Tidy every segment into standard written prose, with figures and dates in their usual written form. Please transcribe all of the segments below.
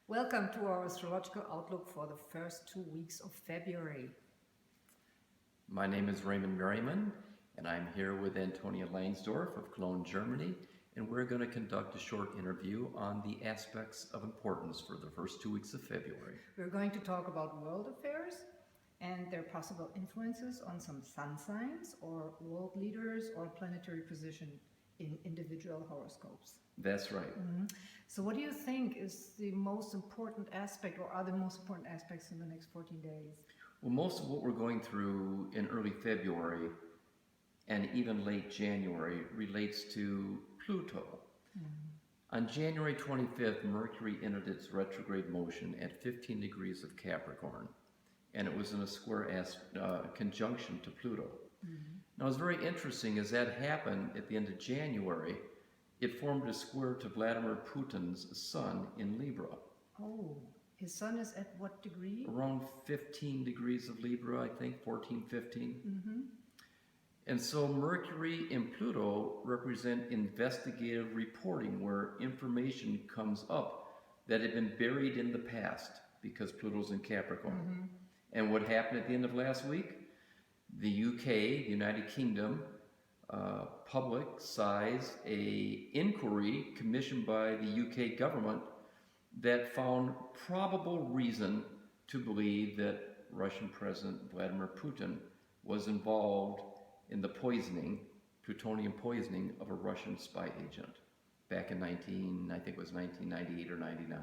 Welcome to our astrological outlook for the first 2 weeks of February. My name is Raymond Merriman, and I'm here with Antonia Langsdorf of Cologne, Germany, and we're going to conduct a short interview on the aspects of importance for the first 2 weeks of February. We're going to talk about world affairs and their possible influences on some sun signs or world leaders or planetary position in individual horoscopes. That's right. So what do you think is the most important aspect, or are the most important aspects in the next 14 days? Well, most of what we're going through in early February and even late January relates to Pluto. On January 25th, Mercury entered its retrograde motion at 15 degrees of Capricorn, and it was in a square conjunction to Pluto. Now, it's very interesting, as that happened at the end of January, it formed a square to Vladimir Putin's sun in Libra. Oh, his sun is at what degree? Around 15 degrees of Libra, I think, 14, 15. And so Mercury and Pluto represent investigative reporting, where information comes up that had been buried in the past because Pluto's in Capricorn. And what happened at the end of last week? The UK, the United Kingdom, publicized an inquiry commissioned by the UK government that found probable reason to believe that Russian President Vladimir Putin was involved in the poisoning, plutonium poisoning of a Russian spy agent back in I think it was 1998 or 99.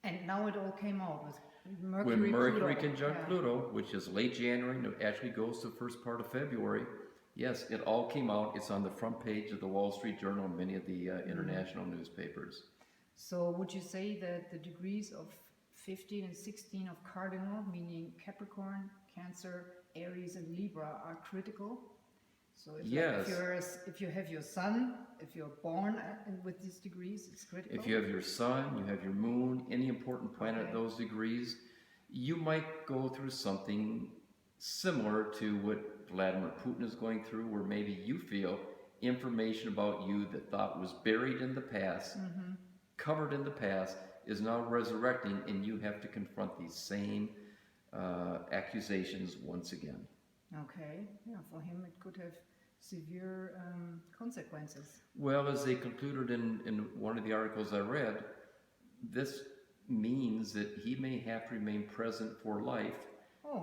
And now it all came out with When Mercury, Mercury Pluto. conjunct Pluto, which is late January, and it actually goes to the first part of February, yes, it all came out. It's on the front page of the Wall Street Journal and many of the international newspapers. So would you say that the degrees of 15 and 16 of cardinal, meaning Capricorn, Cancer, Aries, and Libra, are critical? So if, Yes. if you have your sun, if you're born with these degrees, it's critical? If you have your sun, you have your moon, any important planet at those degrees, you might go through something similar to what Vladimir Putin is going through, where maybe you feel information about you that thought was buried in the past, covered in the past, is now resurrecting, and you have to confront these same accusations once again. Okay, yeah, for him it could have severe consequences. Well, as they concluded in one of the articles I read, this means that he may have to remain present for life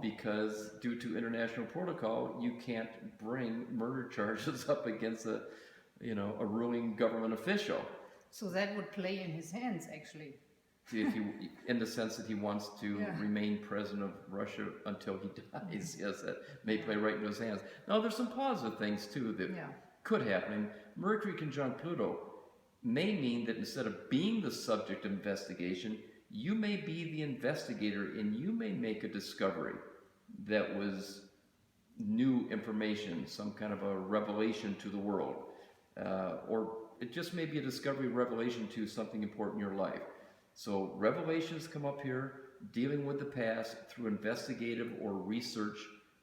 because due to international protocol, you can't bring murder charges up against a ruling government official. So that would play in his hands, actually. If he, in the sense that he wants to remain president of Russia until he dies, yes, that may play right into his hands. Now, there's some positive things too that could happen. Mercury conjunct Pluto may mean that instead of being the subject of investigation, you may be the investigator, and you may make a discovery that was new information, some kind of a revelation to the world, or it just may be a discovery, revelation to something important in your life. So revelations come up here, dealing with the past through investigative or research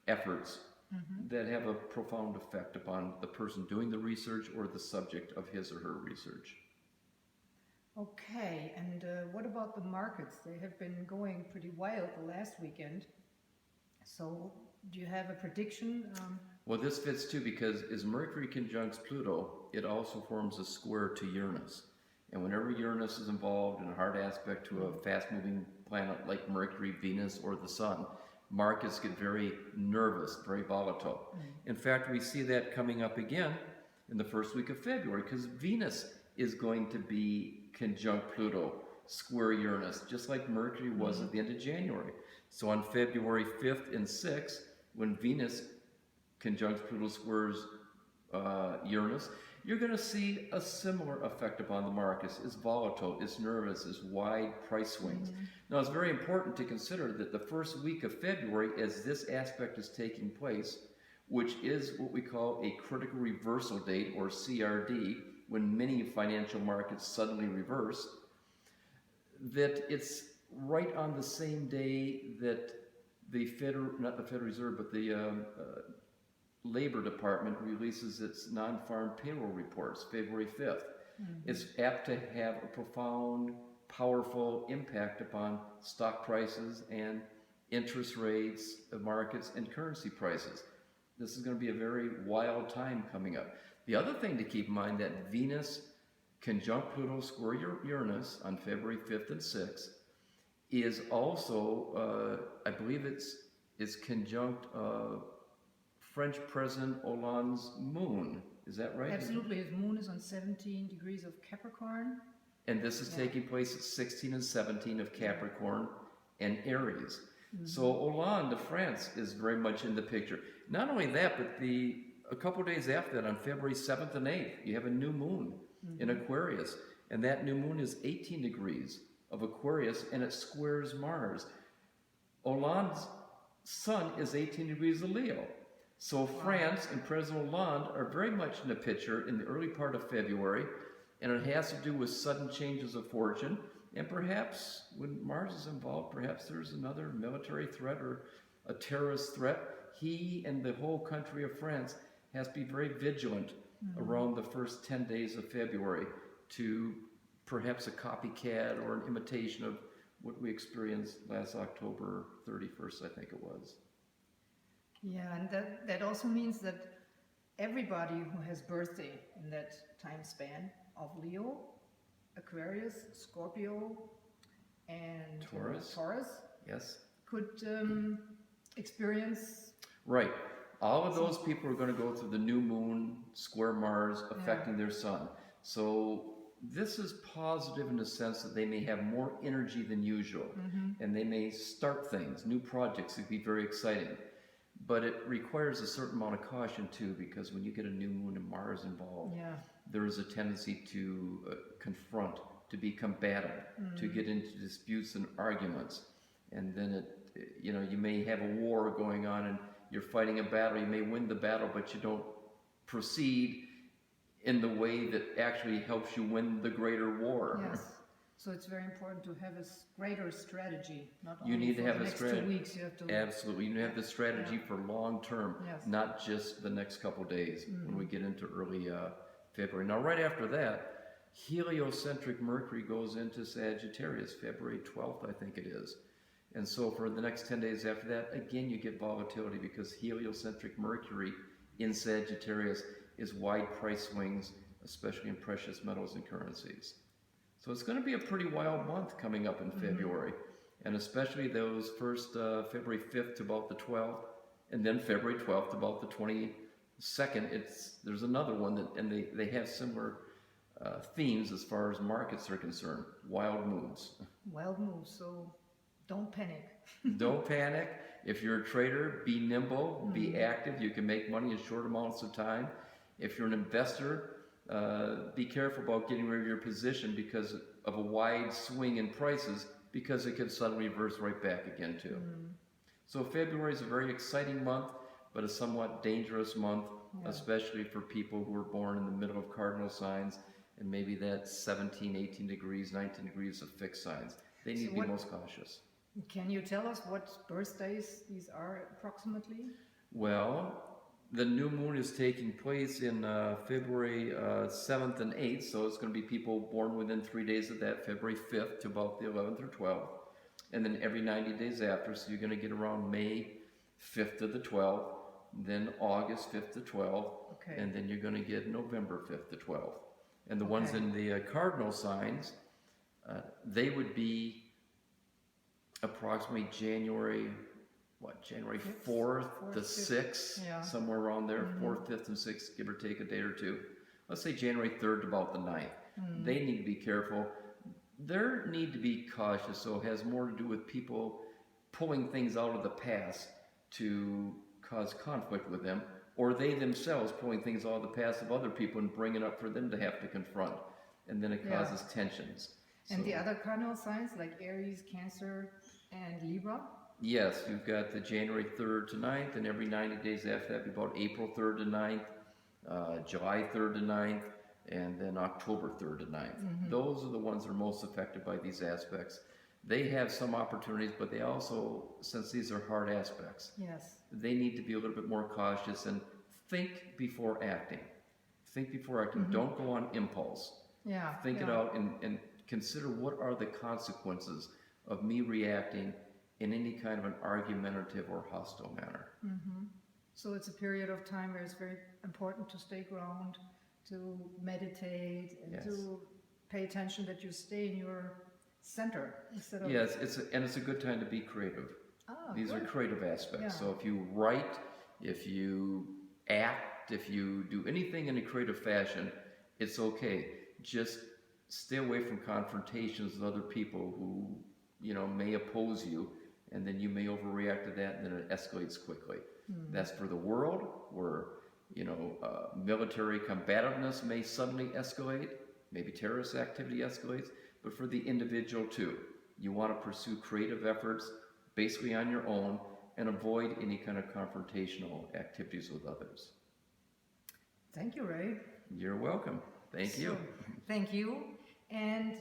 efforts that have a profound effect upon the person doing the research or the subject of his or her research. Okay, and what about the markets? They have been going pretty wild the last weekend. So do you have a prediction? Well, this fits too, because as Mercury conjuncts Pluto, it also forms a square to Uranus. And whenever Uranus is involved in a hard aspect to a fast-moving planet like Mercury, Venus, or the Sun, markets get very nervous, very volatile. In fact, we see that coming up again in the first week of February, because Venus is going to be conjunct Pluto, square Uranus, just like Mercury was at the end of January. So on February 5th and 6th, when Venus conjuncts Pluto squares Uranus, you're going to see a similar effect upon the markets. It's volatile, it's nervous, it's wide price swings. Now, it's very important to consider that the first week of February, as this aspect is taking place, which is what we call a critical reversal date, or CRD, when many financial markets suddenly reverse, that it's right on the same day that the not the Federal Reserve, but the Labor Department releases its non-farm payroll reports, February 5th. It's apt to have a profound powerful impact upon stock prices and interest rates of markets and currency prices. This is going to be a very wild time coming up. The other thing to keep in mind that Venus conjunct Pluto square Uranus on February 5th and 6th is also, I believe it's conjunct French President Hollande's moon. Is that right? Absolutely. His moon is on 17 degrees of Capricorn. And this is taking place at 16 and 17 of Capricorn and Aries. So Hollande of France is very much in the picture. Not only that, but a couple days after that, on February 7th and 8th, you have a new moon in Aquarius. And that new moon is 18 degrees of Aquarius, and it squares Mars. Hollande's sun is 18 degrees of Leo. So France and President Hollande are very much in the picture in the early part of February, and it has to do with sudden changes of fortune. And perhaps when Mars is involved, perhaps there's another military threat or a terrorist threat. He and the whole country of France has to be very vigilant around the first 10 days of February to perhaps a copycat or an imitation of what we experienced last October 31st, I think it was. Yeah, and that also means that everybody who has birthday in that time span of Leo, Aquarius, Scorpio, and Taurus Yes. could experience. Right. All of those people are going to go through the new moon, square Mars, affecting their sun. So this is positive in the sense that they may have more energy than usual, and they may start things, new projects that be very exciting. But it requires a certain amount of caution too, because when you get a new moon and Mars involved, there is a tendency to confront, to be combative, to get into disputes and arguments. And then you may have a war going on and you're fighting a battle. You may win the battle, but you don't proceed in the way that actually helps you win the greater war. Yes. So it's very important to have a greater strategy. Not only You need to for have the a next strategy. 2 weeks. You have to. Absolutely. You need to have the strategy for long term, not just the next couple days when we get into early February. Now, right after that, heliocentric Mercury goes into Sagittarius, February 12th, I think it is. And so for the next 10 days after that, again, you get volatility because heliocentric Mercury in Sagittarius is wide price swings, especially in precious metals and currencies. So it's going to be a pretty wild month coming up in February, and especially those first February 5th to about the 12th, and then February 12th to about the 22nd. There's another one that, and they have similar themes as far as markets are concerned. Wild moves. Wild moves. So don't panic. Don't panic. If you're a trader, be nimble, be active. You can make money in short amounts of time. If you're an investor, be careful about getting rid of your position because of a wide swing in prices, because it could suddenly reverse right back again too. So February is a very exciting month, but a somewhat dangerous month, especially for people who are born in the middle of cardinal signs and maybe that 17, 18 degrees, 19 degrees of fixed signs. They need to be most cautious. Can you tell us what birthdays these are approximately? Well, the new moon is taking place in February 7th and 8th, so it's going to be people born within 3 days of that, February 5th to about the 11th or 12th, and then every 90 days after, so you're going to get around May 5th to the 12th, then August 5th to 12th, and then you're going to get November 5th to 12th. And the ones in the cardinal signs, they would be approximately January 4th to 6th, somewhere around there, 4th, 5th, and 6th, give or take a day or two. Let's say January 3rd to about the 9th. They need to be careful. They need to be cautious, so it has more to do with people pulling things out of the past to cause conflict with them, or they themselves pulling things out of the past of other people and bringing it up for them to have to confront, and then it causes tensions. And the other cardinal signs like Aries, Cancer, and Libra? Yes, you've got the January 3rd to 9th, and every 90 days after that, about April 3rd to 9th, July 3rd to 9th, and then October 3rd to 9th. Those are the ones that are most affected by these aspects. They have some opportunities, but they also, since these are hard aspects, they need to be a little bit more cautious and think before acting. Think before acting. Don't go on impulse. Think it out and consider what are the consequences of me reacting in any kind of an argumentative or hostile manner. So it's a period of time where it's very important to stay grounded, to meditate, and Yes. to pay attention that you stay in your center instead of. Yes, it's a good time to be creative. These are Good. creative aspects. Yeah. So if you write, if you act, if you do anything in a creative fashion, it's okay. Just stay away from confrontations with other people who, may oppose you, and then you may overreact to that, and then it escalates quickly. That's for the world, where, military combativeness may suddenly escalate, maybe terrorist activity escalates, but for the individual too. You want to pursue creative efforts basically on your own and avoid any kind of confrontational activities with others. Thank you, Ray. You're welcome. Thank you. Thank you. And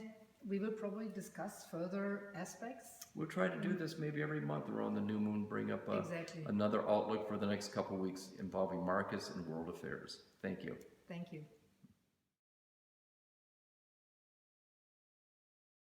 we will probably discuss further aspects. We'll try to do this maybe every month around the new moon, bring up Exactly. another outlook for the next couple weeks involving markets and world affairs. Thank you. Thank you.